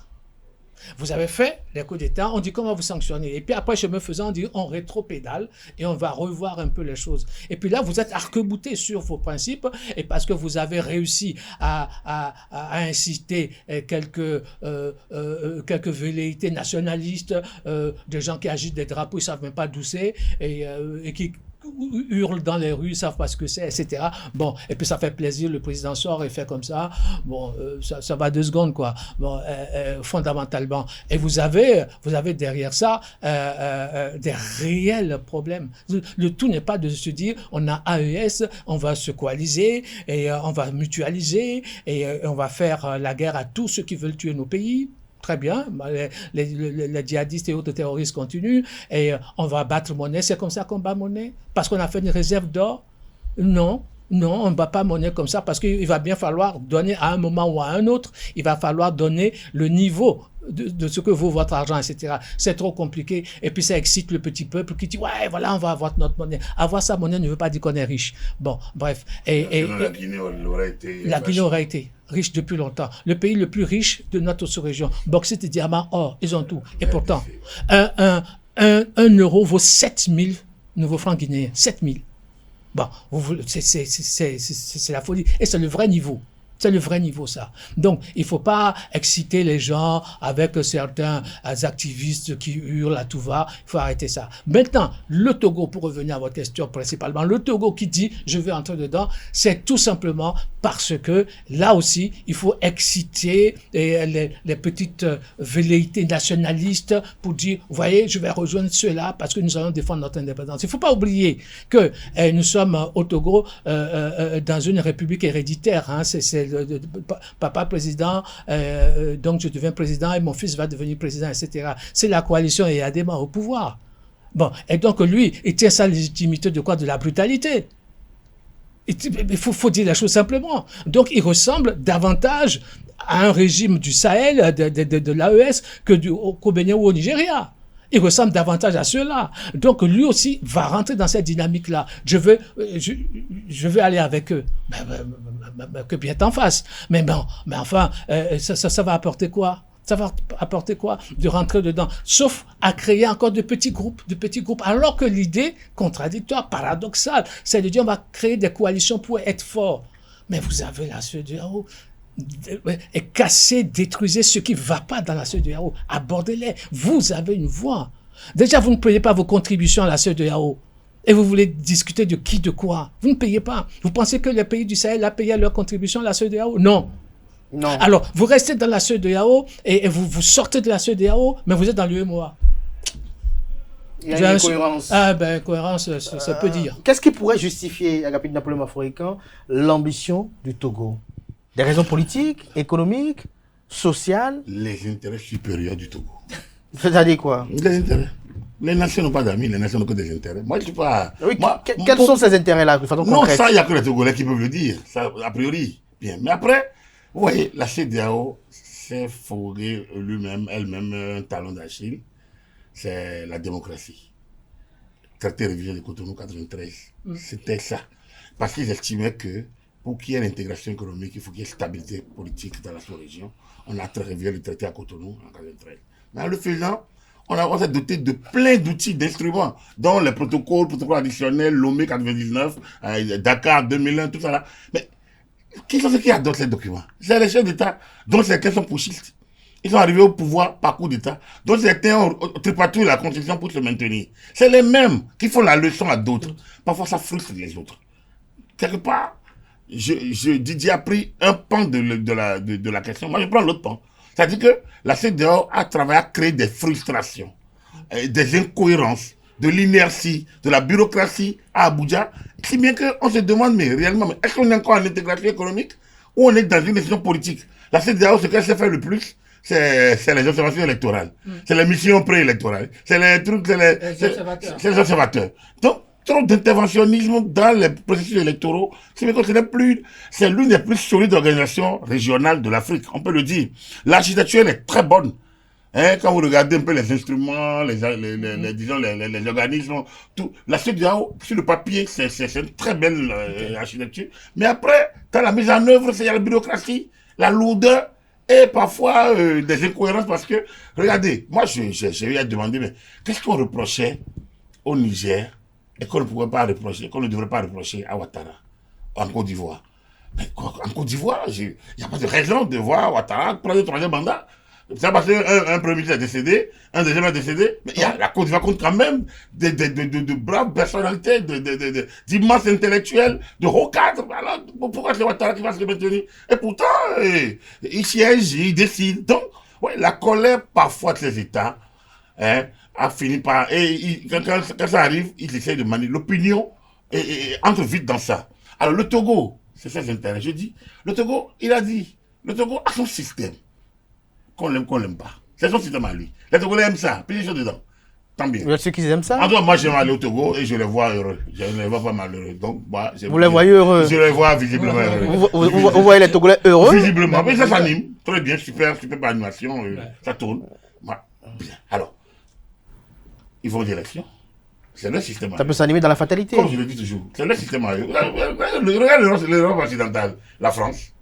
Vous avez fait les coups d'État, on dit comment vous sanctionner. Et puis après, chemin faisant, on dit on rétropédale et on va revoir un peu les choses. Et puis là, vous êtes arc-bouté sur vos principes et parce que vous avez réussi à inciter quelques velléités nationalistes, des gens qui agitent des drapeaux, ils ne savent même pas d'où c'est et qui hurlent dans les rues, ils ne savent pas ce que c'est, etc. Bon, et puis ça fait plaisir, le président sort et fait comme ça. Bon, ça va 2 secondes, quoi. Bon, fondamentalement. Et vous avez derrière ça des réels problèmes. Le tout n'est pas de se dire, on a AES, on va se coaliser, et on va mutualiser, et on va faire la guerre à tous ceux qui veulent tuer nos pays. Très bien, les djihadistes et autres terroristes continuent et on va battre monnaie. C'est comme ça qu'on bat monnaie? Parce qu'on a fait une réserve d'or? Non, on ne bat pas monnaie comme ça parce qu'il va bien falloir donner à un moment ou à un autre, il va falloir donner le niveau de ce que vaut votre argent, etc. C'est trop compliqué. Et puis ça excite le petit peuple qui dit, ouais, voilà, on va avoir notre monnaie. Avoir sa monnaie ne veut pas dire qu'on est riche. Bon, bref. La Guinée aurait été riche depuis longtemps. Le pays le plus riche de notre sous-région. Bauxite, diamant, or, ils ont tout. Et pourtant, un euro vaut 7000 nouveaux francs guinéens. 7000. Bon, c'est la folie. Et c'est le vrai niveau. C'est le vrai niveau, ça. Donc, il faut pas exciter les gens avec certains activistes qui hurlent à tout va. Il faut arrêter ça. Maintenant, le Togo, pour revenir à votre question principalement, le Togo qui dit « je veux entrer dedans », c'est tout simplement parce que, là aussi, il faut exciter les petites velléités nationalistes pour dire « vous voyez, je vais rejoindre ceux-là parce que nous allons défendre notre indépendance ». Il faut pas oublier que nous sommes au Togo dans une république héréditaire. Hein, c'est papa président, donc je deviens président et mon fils va devenir président, etc. C'est la coalition Eyadema au pouvoir. Bon, et donc lui, il tient sa légitimité de quoi? De la brutalité. Il faut dire la chose simplement. Donc il ressemble davantage à un régime du Sahel, de l'AES, qu'au Bénin ou au Nigeria. Il ressemble davantage à ceux-là. Donc lui aussi va rentrer dans cette dynamique-là. Je veux aller avec eux. Que bien t'en fasses. Mais enfin, ça va apporter quoi? Ça va apporter quoi de rentrer dedans? Sauf à créer encore de petits groupes. Alors que l'idée contradictoire, paradoxale, c'est de dire on va créer des coalitions pour être fort. Mais vous avez la CEDEAO. Et cassez, détruisez ce qui ne va pas dans la CEDEAO. Abordez-les. Vous avez une voix. Déjà, vous ne payez pas vos contributions à la CEDEAO. Et vous voulez discuter de qui, de quoi? Vous ne payez pas. Vous pensez que les pays du Sahel ont payé leur contribution à la CEDEAO? Non. Non. Alors, vous restez dans la CEDEAO et vous sortez de la CEDEAO, mais vous êtes dans l'UEMOA. Il y a une incohérence. Ah ben, cohérence, ça peut dire. Qu'est-ce qui pourrait justifier, Agapit Napoléon Mafourican, l'ambition du Togo? Des raisons politiques, économiques, sociales? Les intérêts supérieurs du Togo. C'est-à-dire quoi? Les intérêts. Les nations n'ont pas d'amis, les nations n'ont que des intérêts. Moi, je ne suis pas... Oui, quels sont ces intérêts-là, de façon concrète? Ça, il n'y a que les Togolais qui peuvent le dire, ça, a priori. Bien. Mais après, vous voyez, la CEDEAO s'est forgée elle-même un talon d'Achille. C'est la démocratie. Traité révisé de Cotonou 93. C'était ça. Parce qu'ils estimaient que pour qu'il y ait l'intégration économique, il faut qu'il y ait stabilité politique dans la sous-région. On a révisé le traité à Cotonou en 93. Mais en le faisant, on s'est doté de plein d'outils, d'instruments, dont les protocoles additionnels, Lomé 99, Dakar 2001, tout ça là. Mais qui sont ceux qui adoptent ces documents? C'est les chefs d'État dont certains sont putschistes. Ils sont arrivés au pouvoir par coup d'État, dont certains ont tripatouillé la Constitution pour se maintenir. C'est les mêmes qui font la leçon à d'autres. Parfois, ça frustre les autres. Quelque part, Didier a pris un pan de la question. Moi, je prends l'autre pan. C'est-à-dire que la CEDEAO a travaillé à créer des frustrations, des incohérences, de l'inertie, de la bureaucratie à Abuja, si bien qu'on se demande, mais réellement, est-ce qu'on est encore en intégration économique ou on est dans une décision politique? La CEDEAO, ce qu'elle sait faire le plus, c'est les observations électorales, c'est les missions préélectorales, c'est les trucs, c'est les observateurs. Donc, trop d'interventionnisme dans les processus électoraux, c'est l'une des plus solides organisations régionales de l'Afrique, on peut le dire. L'architecture est très bonne. Hein, quand vous regardez un peu les instruments, les organismes, tout, la CEDEAO, sur le papier, c'est une très belle architecture. Mais après, dans la mise en œuvre, il y a la bureaucratie, la lourdeur et parfois des incohérences parce que, regardez, moi j'ai eu à demander, mais qu'est-ce qu'on reprochait au Niger et qu'on ne pouvait pas reprocher, qu'on ne devrait pas reprocher à Ouattara, en Côte d'Ivoire? Mais en Côte d'Ivoire, il n'y a pas de raison de voir Ouattara prendre le troisième mandat. C'est parce qu'un premier ministre est décédé, un deuxième est décédé, mais la Côte d'Ivoire compte quand même de braves personnalités, d'immenses intellectuels, de hauts cadres. Alors, pourquoi c'est Ouattara qui va se maintenir? Et pourtant, il siège, il décide. Donc, ouais, la colère parfois de ces États a fini par... Et quand ça arrive, ils essayent de manier. L'opinion entre vite dans ça. Alors, le Togo, c'est ses intérêts. Je dis, le Togo, il a dit, le Togo a son système. Qu'on l'aime pas. C'est son système à lui. Les Togolais aiment ça. Puis les choses dedans. Tant bien. Il y a ceux qui aiment ça? En tout cas, moi, j'aime aller au Togo et je les vois heureux. Je ne les vois pas malheureux. Donc, moi, vous les voyez heureux? Je les vois visiblement heureux. Vous voyez les Togolais heureux? Visiblement. Mais ça s'anime. Très bien. Super animation. Ça tourne. Moi, bien. Alors, ils vont aux élections. C'est leur système à eux. Ça peut s'animer dans la fatalité. Comme je le dis toujours. C'est leur système à eux. Regarde l'Europe occidentale. La France,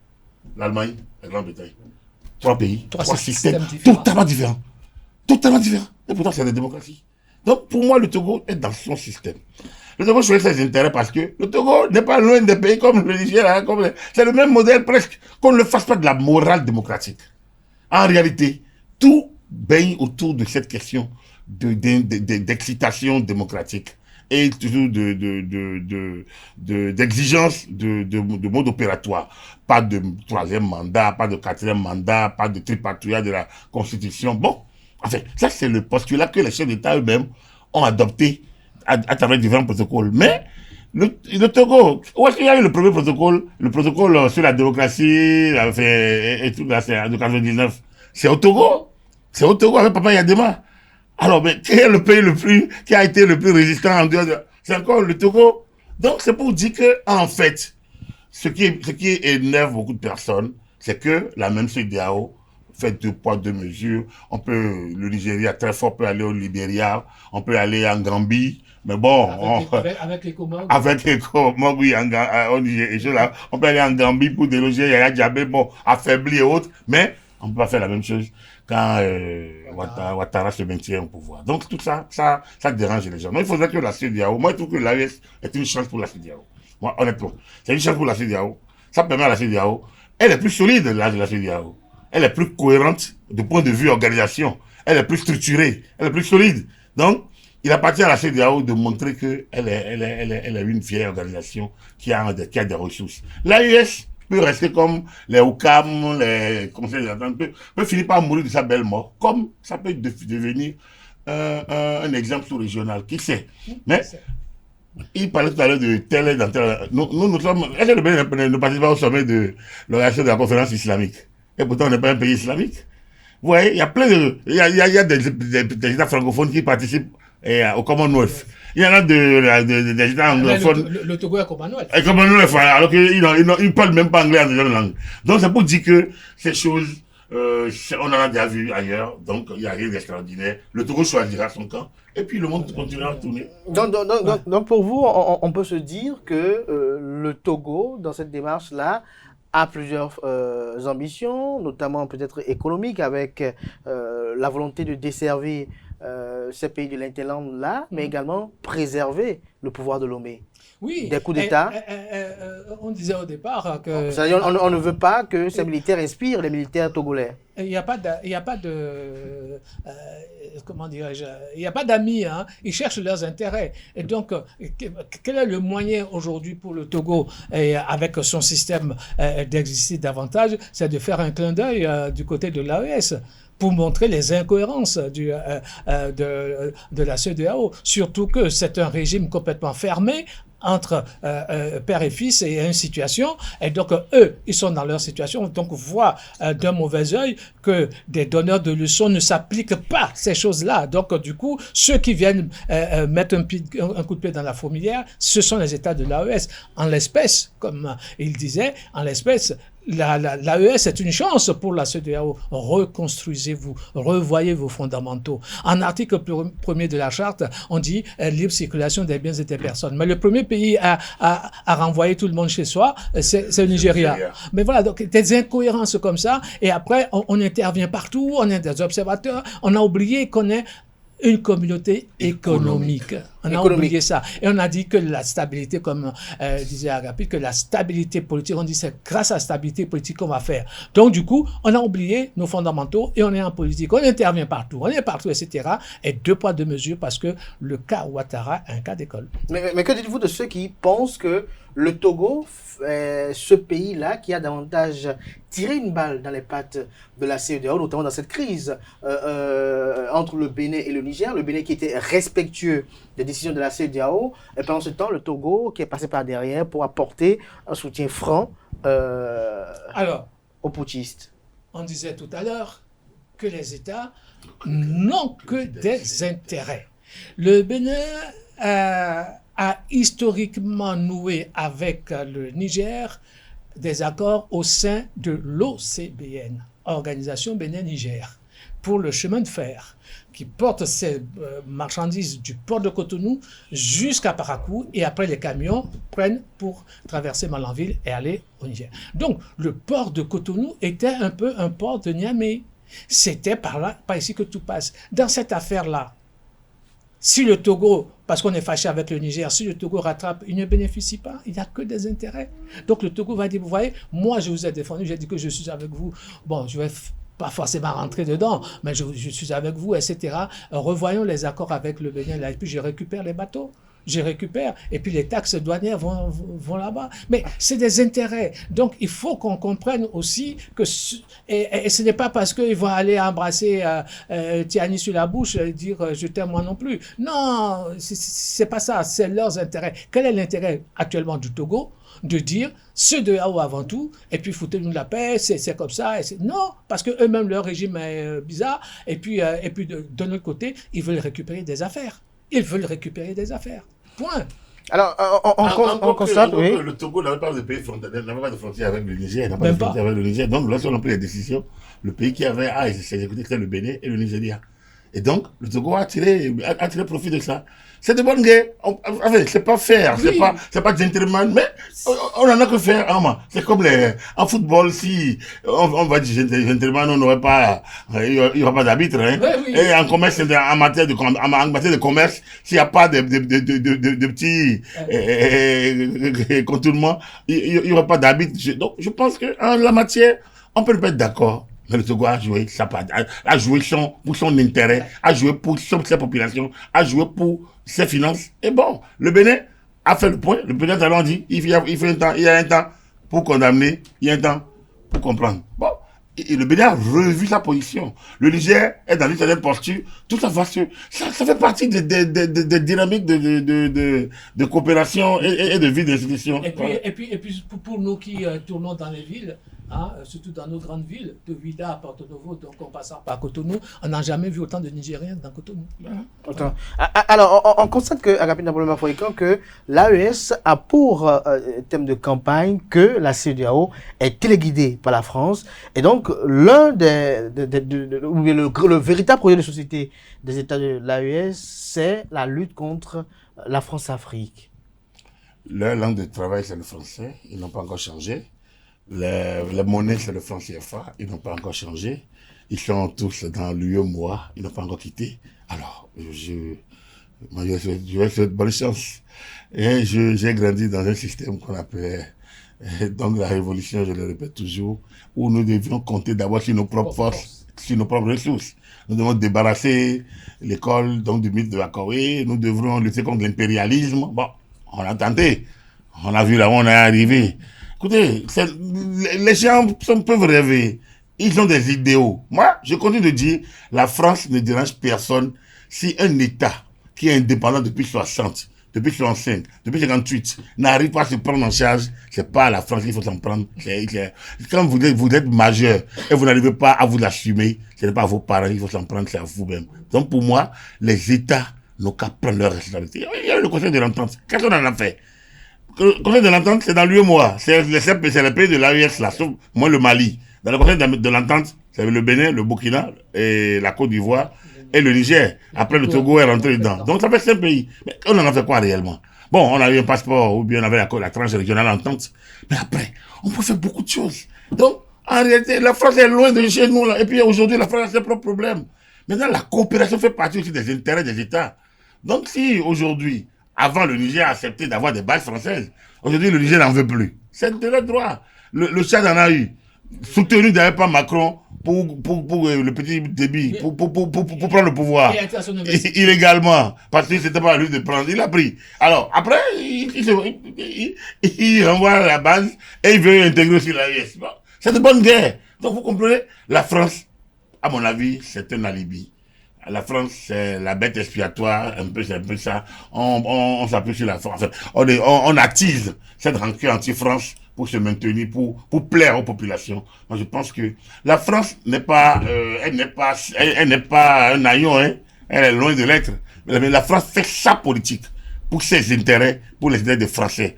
l'Allemagne, la Grande-Bretagne. Trois pays, trois systèmes totalement différents. Totalement différents. Et pourtant, c'est des démocraties. Donc, pour moi, le Togo est dans son système. Le Togo choisit ses intérêts parce que le Togo n'est pas loin des pays comme le Niger, hein, c'est le même modèle presque, qu'on ne le fasse pas de la morale démocratique. En réalité, tout baigne autour de cette question d'excitation démocratique et toujours d'exigence de mode opératoire. Pas de troisième mandat, pas de quatrième mandat, pas de tripatouillage de la Constitution. Bon, enfin, ça c'est le postulat que les chefs d'État eux-mêmes ont adopté à travers différents protocoles. Mais le Togo, où est-ce qu'il y a eu le premier protocole? Le protocole sur la démocratie, enfin, et tout là, c'est en 1999. C'est au Togo. C'est au Togo avec Papa Yadema. Alors, mais quel est le pays qui a été le plus résistant en dehors de... C'est encore le Togo. Donc, c'est pour dire que, en fait, ce qui énerve beaucoup de personnes, c'est que la même CEDEAO fait 2 poids, 2 mesures. Le Nigeria très fort peut aller au Libéria, on peut aller en Gambie, mais bon, avec les Comores. Avec les Comores, oui, on peut aller en Gambie pour déloger Yaya Jammeh, bon, affaibli et autres, mais on ne peut pas faire la même chose quand Ouattara se maintient au pouvoir. Donc tout ça dérange les gens. Mais il faudrait que la CEDEAO, moi je trouve que l'AES est une chance pour la CEDEAO. Moi, honnêtement, c'est une chance pour la CEDEAO. Ça permet à la CEDEAO, elle est plus solide, la CEDEAO. Elle est plus cohérente du point de vue organisation. Elle est plus structurée, elle est plus solide. Donc, il appartient à la CEDEAO de montrer qu'elle est une vieille organisation qui a des ressources. L'AES peut rester comme les OCAM, les conseils d'entente, peut finir par mourir de sa belle mort, comme ça peut devenir un exemple sous-régional, qui sait. Mais il parlait tout à l'heure de tel et dans tel... Nous sommes... Est-ce que le Bénin ne participe pas au sommet de l'organisation de la conférence islamique? Et pourtant, on n'est pas un pays islamique. Vous voyez, il y a plein de... Il y a des États francophones qui participent au Commonwealth. Il y en a des États anglophones. Le Togo est Commonwealth. Et Commonwealth, alors qu'ils ne parlent même pas anglais en deuxième langue. Donc, c'est pour dire que ces choses, on en a déjà vu ailleurs. Donc, il n'y a rien d'extraordinaire. Le Togo choisira son camp. Et puis, le monde continuera à tourner. Donc, pour vous, on peut se dire que le Togo, dans cette démarche-là, a plusieurs ambitions, notamment peut-être économiques, avec la volonté de desservir ces pays de l'interland-là, mais également préserver le pouvoir de Lomé. Oui. Des coups d'État. On disait au départ que... C'est-à-dire, on ne veut pas que ces militaires inspirent les militaires togolais. Il n'y a pas comment dirais-je, il n'y a pas d'amis, hein. Ils cherchent leurs intérêts. Et donc, quel est le moyen aujourd'hui pour le Togo, avec son système d'exister davantage, c'est de faire un clin d'œil du côté de l'AES pour montrer les incohérences de la CEDEAO. Surtout que c'est un régime complètement fermé entre père et fils et une situation, et donc eux, ils sont dans leur situation, donc voient d'un mauvais œil que des donneurs de leçons ne s'appliquent pas ces choses-là. Donc du coup, ceux qui viennent mettre un coup de pied dans la fourmilière, ce sont les États de l'AES. En l'espèce, comme il disait, en l'espèce, l'AES est une chance pour la CEDEAO. Reconstruisez-vous, revoyez vos fondamentaux. En article 1er de la charte, on dit libre circulation des biens et des personnes. Mais le premier pays à renvoyer tout le monde chez soi, c'est le Nigeria. Mais voilà, donc des incohérences comme ça. Et après, on intervient partout, on est des observateurs. On a oublié qu'on est une communauté économique. On a oublié ça. Et on a dit que la stabilité, comme disait Agapit, que la stabilité politique, on dit c'est grâce à la stabilité politique qu'on va faire. Donc du coup, on a oublié nos fondamentaux et on est en politique. On intervient partout, etc. Et 2 poids 2 mesures parce que le cas Ouattara est un cas d'école. Mais que dites-vous de ceux qui pensent que le Togo, ce pays-là, qui a davantage tiré une balle dans les pattes de la CEDEAO, notamment dans cette crise entre le Bénin et le Niger, le Bénin qui était respectueux des décisions de la CEDEAO, et pendant ce temps, le Togo qui est passé par derrière pour apporter un soutien franc aux putschistes. On disait tout à l'heure que les États n'ont que des intérêts. Le Bénin a historiquement noué avec le Niger des accords au sein de l'OCBN, Organisation Bénin-Niger, pour le chemin de fer, qui porte ces marchandises du port de Cotonou jusqu'à Parakou, et après les camions prennent pour traverser Malanville et aller au Niger. Donc le port de Cotonou était un peu un port de Niamey. C'était par là, par ici que tout passe. Dans cette affaire-là, si le Togo parce qu'on est fâché avec le Niger. Si le Togo rattrape, il ne bénéficie pas. Il n'y a que des intérêts. Donc le Togo va dire, vous voyez, moi je vous ai défendu, j'ai dit que je suis avec vous. Bon, je vais pas forcément rentrer dedans, mais je suis avec vous, etc. Revoyons les accords avec le Bénin, là, et puis je récupère les bateaux. Je récupère, et puis les taxes douanières vont là-bas. Mais c'est des intérêts. Donc, il faut qu'on comprenne aussi que et ce n'est pas parce qu'ils vont aller embrasser Tiani sur la bouche et dire je t'aime moi non plus. Non, c'est pas ça, c'est leurs intérêts. Quel est l'intérêt actuellement du Togo? De dire ceux de là-haut avant tout, et puis foutez-nous la paix, c'est comme ça. Non, parce que eux-mêmes, leur régime est bizarre, et puis de notre côté, ils veulent récupérer des affaires. Ils veulent récupérer des affaires. Point. Alors, on constate, oui. Le Togo n'avait pas de pays frontalier, n'avait pas de frontière avec le Niger, n'a pas Même de frontière avec le Niger. Donc, lorsqu'on a pris les décisions, le pays qui avait à exécuter, c'était le Bénin et le Nigeria. Et donc, le Togo a tiré profit de ça. C'est de bonne guerre. Enfin, c'est pas faire, Oui. c'est pas gentleman, mais on en a que faire. C'est comme en football, si on va dire gentleman, on n'aurait pas, il y aura pas d'arbitre, hein. Oui, oui. Et en commerce, en matière de commerce, s'il n'y a pas de petits contournements, il y aura pas d'arbitre. Donc, je pense que en la matière, on peut pas être d'accord. Mais le Togo a joué a joué pour son intérêt, a joué pour sa population, a joué pour ses finances. Et bon, le Bénin a fait le point. Le Bénin a dit, il y a un temps pour condamner, il y a un temps pour comprendre. Bon, et le Bénin a revu sa position. Le Niger est dans une certaine posture. Tout ça ça fait partie des dynamiques de coopération et de vie d'institution. Et puis pour nous qui tournons dans les villes, hein, surtout dans nos grandes villes, de Ouidah à Porto Novo, donc en passant par Cotonou, on n'a jamais vu autant de Nigériens dans Cotonou. Voilà. Alors, on constate que, Agapit Napoléon Foïkan, que l'AES a pour thème de campagne que la CEDEAO est téléguidée par la France. Et donc, le véritable projet de société des États de l'AES, c'est la lutte contre la France-Afrique. Leur langue de travail, c'est le français. Ils n'ont pas encore changé. La monnaie, c'est le franc CFA. Ils n'ont pas encore changé. Ils sont tous dans l'UEMOA. Ils n'ont pas encore quitté. Alors, je vais souhaiter bonne chance. Et j'ai grandi dans un système qu'on appelait donc la révolution, je le répète toujours, où nous devions compter d'abord sur nos propres forces, sur nos propres ressources. Nous devons débarrasser l'école donc du mythe de Akawé. Nous devrons lutter contre l'impérialisme. Bon, on a tenté. On a vu là où on est arrivé. Écoutez, les gens peuvent rêver. Ils ont des idéaux. Moi, je continue de dire, la France ne dérange personne si un État qui est indépendant depuis 60, depuis 65, depuis 58, n'arrive pas à se prendre en charge, c'est pas à la France qu'il faut s'en prendre. Quand vous êtes majeur et vous n'arrivez pas à vous assumer, ce n'est pas à vos parents qu'il faut s'en prendre, c'est à vous-même. Donc pour moi, les États n'ont qu'à prendre leurs responsabilités. Il y a le Conseil de l'Entente. Qu'est-ce qu'on en a fait? Le Conseil de l'Entente, c'est dans l'UEMOA. C'est le pays de l'AES, là, sauf moi le Mali. Dans le Conseil de l'Entente, c'est le Bénin, le Burkina, et la Côte d'Ivoire, et le Niger. Après, le Togo est rentré dedans. Donc, ça fait 5 pays. Mais on en a fait quoi réellement? Bon, on a eu un passeport, ou bien on avait la tranche régionale entente. Mais après, on peut faire beaucoup de choses. Donc, en réalité, la France est loin de chez nous, là. Et puis, aujourd'hui, la France a ses propres problèmes. Maintenant, la coopération fait partie aussi des intérêts des États. Donc, si aujourd'hui, avant, le Niger a accepté d'avoir des bases françaises. Aujourd'hui, le Niger n'en veut plus. C'est de leur droit. Le Tchad en a eu. Soutenu d'ailleurs par Macron pour le petit débit, pour prendre le pouvoir. Illégalement. Parce que c'était pas à lui de prendre. Il a pris. Alors, après, il renvoie la base et il veut intégrer aussi l'AES. Bon, c'est de bonne guerre. Donc, vous comprenez, la France, à mon avis, c'est un alibi. La France, c'est la bête expiatoire, c'est un peu ça. On s'appuie sur la France. Enfin, on attise cette rancune anti-France pour se maintenir, pour plaire aux populations. Moi, je pense que la France n'est pas, elle n'est pas un haillon, hein. Elle est loin de l'être. Mais la France fait sa politique pour ses intérêts, pour les intérêts des Français.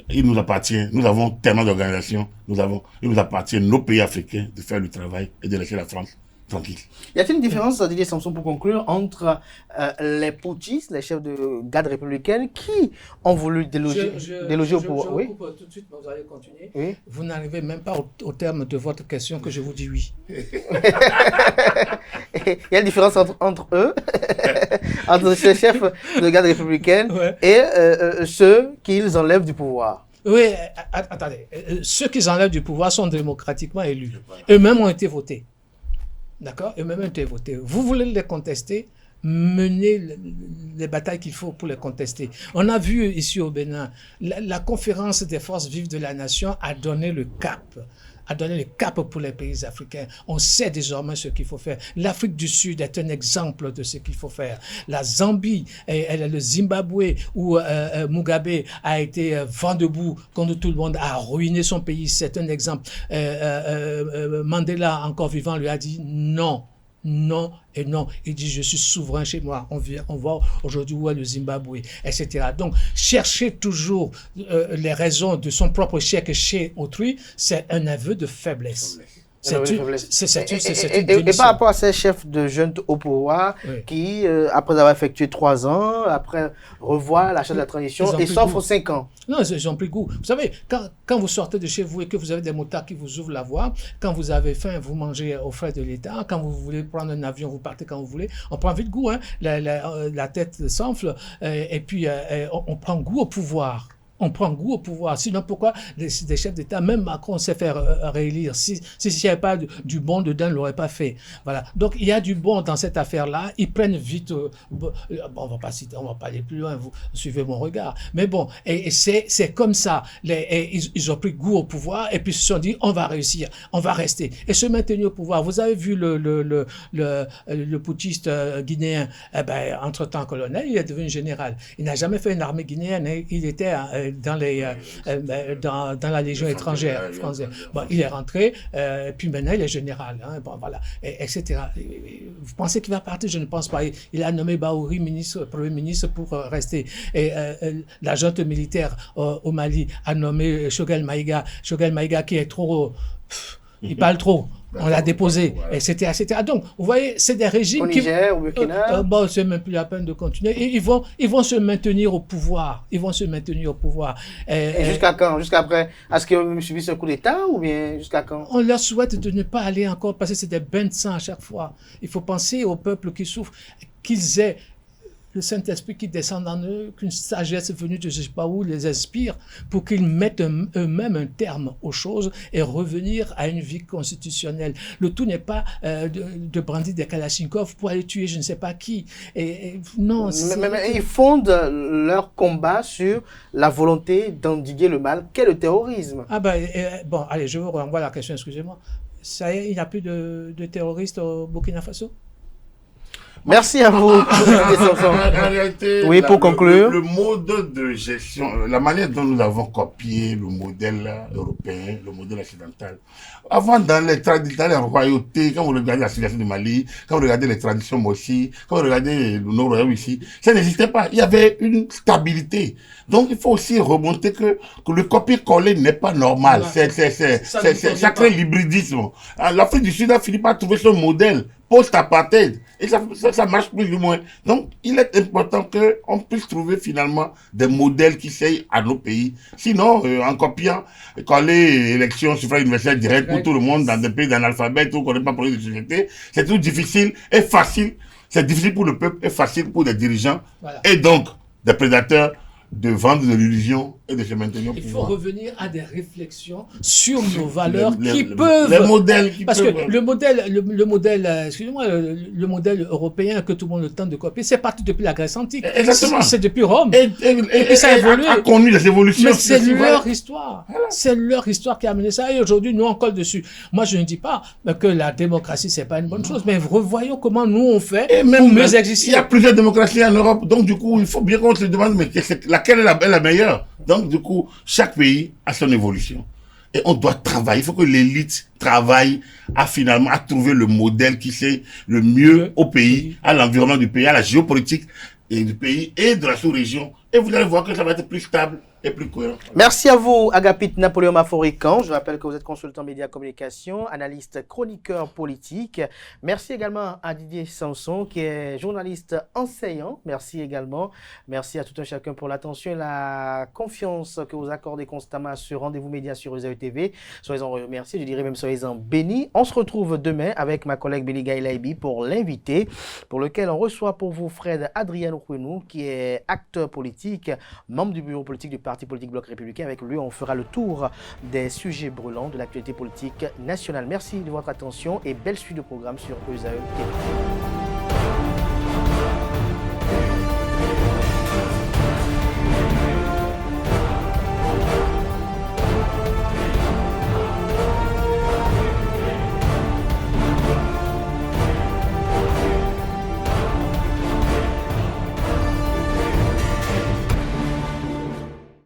Il nous appartient, nous avons tellement d'organisations, il nous appartient, nos pays africains, de faire le travail et de laisser la France tranquille. Y a-t-il une différence, Didier Samson, pour conclure, entre les putschistes, les chefs de garde républicaine, qui ont voulu déloger au pouvoir? Je vous coupe tout de suite, mais vous allez continuer. Oui. Vous n'arrivez même pas au terme de votre question que je vous dis oui. Il y a une différence entre eux, entre ces chefs de garde républicaine et ceux qu'ils enlèvent du pouvoir. Oui, attendez. Ceux qui enlèvent du pouvoir sont démocratiquement élus. Eux-mêmes ont été votés. D'accord? Eux-mêmes ont été votés. Vous voulez les contester? Menez les batailles qu'il faut pour les contester. On a vu ici au Bénin, la conférence des forces vives de la nation a donné le cap pour les pays africains. On sait désormais ce qu'il faut faire. L'Afrique du Sud est un exemple de ce qu'il faut faire. La Zambie et le Zimbabwe, où Mugabe a été vent debout contre tout le monde, a ruiné son pays, c'est un exemple. Mandela, encore vivant, lui a dit non. Non et non. Il dit, je suis souverain chez moi. On voit aujourd'hui où est le Zimbabwe, etc. Donc, chercher toujours les raisons de son propre échec chez autrui, c'est un aveu de faiblesse. C'est une et par rapport à ces chefs de junte au pouvoir qui, après avoir effectué 3 ans, après revoient la chaîne de la transition et s'offrent 5 ans. Non, ils ont pris goût. Vous savez, quand vous sortez de chez vous et que vous avez des motards qui vous ouvrent la voie, quand vous avez faim, vous mangez aux frais de l'État, quand vous voulez prendre un avion, vous partez quand vous voulez, on prend vite goût, hein. La tête s'enfle et puis on prend goût au pouvoir. On prend goût au pouvoir. Sinon, pourquoi des chefs d'État, même Macron s'est fait réélire. Si il n'y avait pas du bon dedans, il ne l'aurait pas fait. Voilà. Donc, il y a du bon dans cette affaire-là. Ils prennent vite... bon, on va pas aller plus loin, vous suivez mon regard. Mais bon, et c'est comme ça. Ils ont pris goût au pouvoir et puis ils se sont dit, on va réussir, on va rester. Et se maintenir au pouvoir. Vous avez vu le putschiste guinéen, entre-temps colonel, il est devenu général. Il n'a jamais fait une armée guinéenne. Il était... dans la Légion étrangère française. Bon, il est rentré, puis maintenant il est général, hein, bon, voilà, etc. Vous pensez qu'il va partir? Je ne pense pas. Il a nommé Baouri Premier ministre pour rester. Et la junte militaire au Mali a nommé Choguel Maïga qui est trop... il parle trop. On l'a déposé, etc., etc. Donc, vous voyez, c'est des régimes au Niger, au Burkina. Bon, c'est même plus la peine de continuer. Et ils vont se maintenir au pouvoir. Ils vont se maintenir au pouvoir. Et jusqu'à quand? Jusqu'à après? Est-ce qu'ils ont subi ce coup d'État ou bien jusqu'à quand? On leur souhaite de ne pas aller encore parce que c'est des bains de sang à chaque fois. Il faut penser au peuple qui souffre, qu'ils aient le Saint-Esprit qui descend en eux, qu'une sagesse venue de je ne sais pas où les inspire pour qu'ils mettent eux-mêmes un terme aux choses et revenir à une vie constitutionnelle. Le tout n'est pas de brandir des kalachnikovs pour aller tuer je ne sais pas qui. Non. Mais ils fondent leur combat sur la volonté d'endiguer le mal qu'est le terrorisme. Bon, allez, je vous renvoie la question, excusez-moi. Ça y est, il n'y a plus de terroristes au Burkina Faso? Merci à vous. En réalité, oui, pour conclure. Le mode de gestion, la manière dont nous avons copié le modèle européen, le modèle occidental. Avant, dans les royautés, quand vous regardez la situation du Mali, quand vous regardez les traditions Mossi, quand vous regardez nos royaumes ici, ça n'existait pas. Il y avait une stabilité. Donc, il faut aussi remonter que le copier-coller n'est pas normal. Ça crée l'hybridisme. L'Afrique du Sud a fini par trouver son modèle post-apartheid. Et ça marche plus ou moins. Donc, il est important qu'on puisse trouver finalement des modèles qui s'aillent à nos pays. Sinon, en copiant, coller élection, suffrage universel direct pour tout le monde dans des pays d'analphabètes où on ne connaît pas projet de société, c'est tout difficile et facile. C'est difficile pour le peuple et facile pour des dirigeants. Voilà. Et donc, des prédateurs de vendre de l'illusion et de se maintenir au pouvoir. Il faut revenir à des réflexions sur nos valeurs qui peuvent... Les modèles qui parce peuvent... que le modèle, excusez-moi, le modèle européen que tout le monde tente de copier, c'est parti depuis la Grèce antique. Exactement. C'est depuis Rome. Et ça a évolué. A connu des évolutions. Mais c'est leur histoire. Voilà. C'est leur histoire qui a amené ça. Et aujourd'hui, nous, on colle dessus. Moi, je ne dis pas que la démocratie, c'est pas une bonne chose, mais revoyons comment nous, on fait pour mieux exister. Il y a plusieurs démocraties en Europe. Donc, du coup, il faut bien qu'on se demande, mais laquelle est la meilleure? Donc, du coup, chaque pays a son évolution. Et on doit travailler. Il faut que l'élite travaille à trouver le modèle qui c'est le mieux au pays, à l'environnement du pays, à la géopolitique du pays et de la sous-région. Et vous allez voir que ça va être plus stable et plus cohérent. Merci à vous, Agapit Napoléon Maforican. Je rappelle que vous êtes consultant média communication, analyste chroniqueur politique. Merci également à Didier Samson, qui est journaliste enseignant. Merci également. Merci à tout un chacun pour l'attention et la confiance que vous accordez constamment à ce rendez-vous média sur Esaü TV. Soyez-en remerciés, je dirais même soyez-en bénis. On se retrouve demain avec ma collègue Béli Gaïlaïbi pour l'invité, pour lequel on reçoit pour vous Fred Adrien Okwenou, qui est acteur politique, membre du bureau politique du Parti politique Bloc républicain. Avec lui, on fera le tour des sujets brûlants de l'actualité politique nationale. Merci de votre attention et belle suite de programme sur Esaü TV.